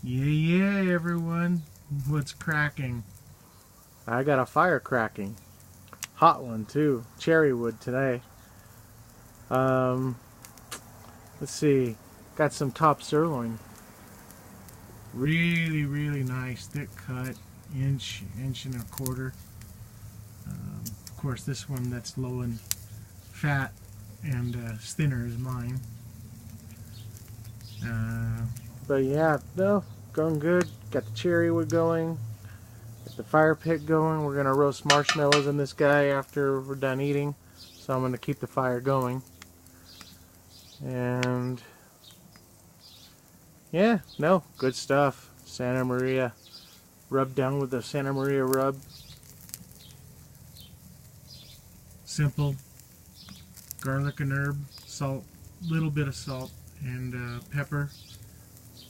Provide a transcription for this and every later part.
Yeah, everyone. What's cracking? I got a fire cracking. Hot one too. Cherry wood today. Let's see. Got some top sirloin. Really nice, thick cut, inch and a quarter. Of course, this one that's low in fat and thinner is mine. But yeah, no, going good. Got the cherry wood going. Got the fire pit going. We're gonna roast marshmallows in this guy after we're done eating. So I'm gonna keep the fire going. And yeah, no, good stuff. Santa Maria, rubbed down with the Santa Maria rub. Simple. Garlic and herb, salt, little bit of salt, and pepper.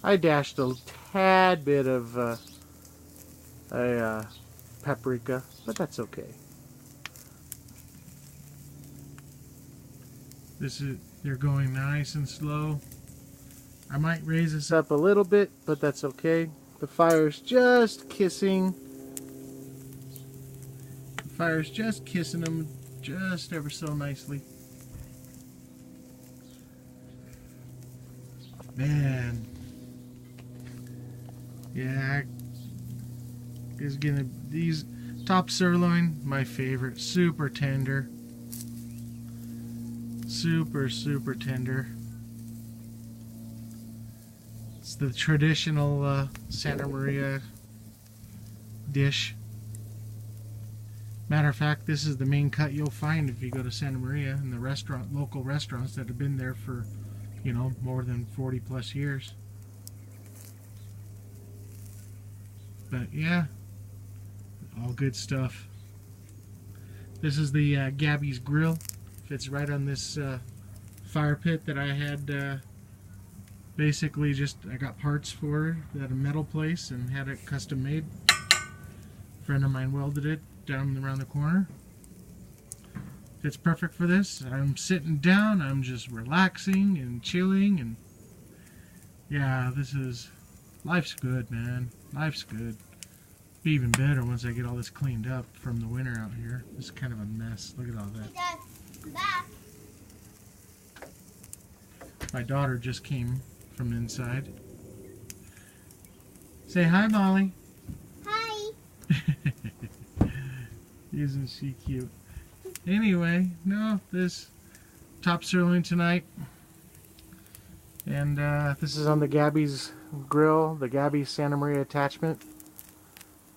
I dashed a tad bit of paprika, but that's okay. They're going nice and slow. I might raise this Up a little bit, but that's okay. The fire's just kissing. The fire's just kissing them just ever so nicely. Man. Yeah, these top sirloin, my favorite. Super tender. Super tender. It's the traditional Santa Maria dish. Matter of fact, this is the main cut you'll find if you go to Santa Maria in the local restaurants that have been there for, more than 40 plus years. But yeah, all good stuff. This is the Gabby's grill. Fits right on this fire pit that I had. Basically, I got parts for it at a metal place and had it custom made. A friend of mine welded it down around the corner. Fits perfect for this. I'm sitting down. I'm just relaxing and chilling, and yeah, life's good, man. Life's good. Be even better once I get all this cleaned up from the winter out here. It's kind of a mess. Look at all that. Hey Dad, I'm back. My daughter just came from inside. Say hi, Molly. Hi. Isn't she cute? Anyway, no, this top sirloin tonight. And This is on the Gabby's grill, the Gabby Santa Maria attachment.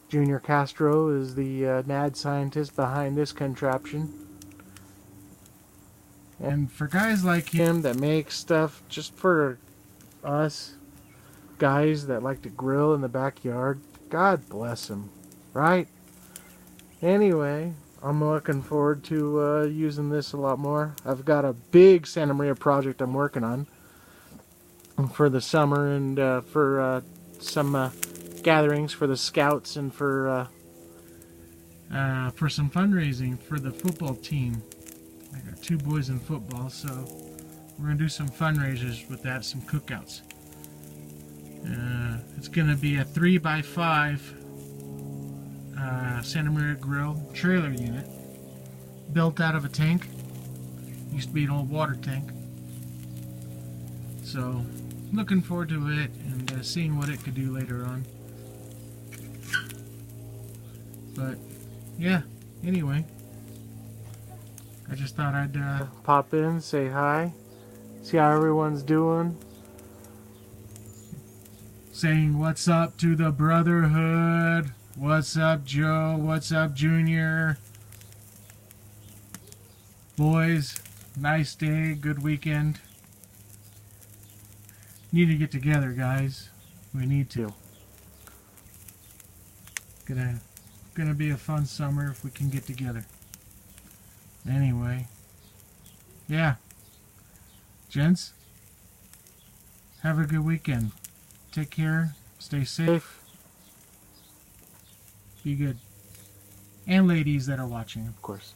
Junior Castro is the mad scientist behind this contraption. And for guys like him that make stuff just for us guys that like to grill in the backyard, God bless him, right? Anyway, I'm looking forward to using this a lot more. I've got a big Santa Maria project I'm working on for the summer, and for some gatherings for the scouts, and for some fundraising for the football team. I got 2 boys in football, so we're going to do some fundraisers with that, some cookouts. It's going to be a 3x5 Santa Maria grill trailer unit built out of a tank. Used to be an old water tank. So, looking forward to it and seeing what it could do later on. But, yeah, anyway. I just thought I'd pop in, say hi, see how everyone's doing. Saying what's up to the brotherhood. What's up, Joe? What's up, Junior? Boys, nice day, good weekend. Need to get together, guys. We need to. Gonna be a fun summer if we can get together. Anyway, yeah, gents, have a good weekend. Take care, stay safe, be good. And ladies that are watching, Of course.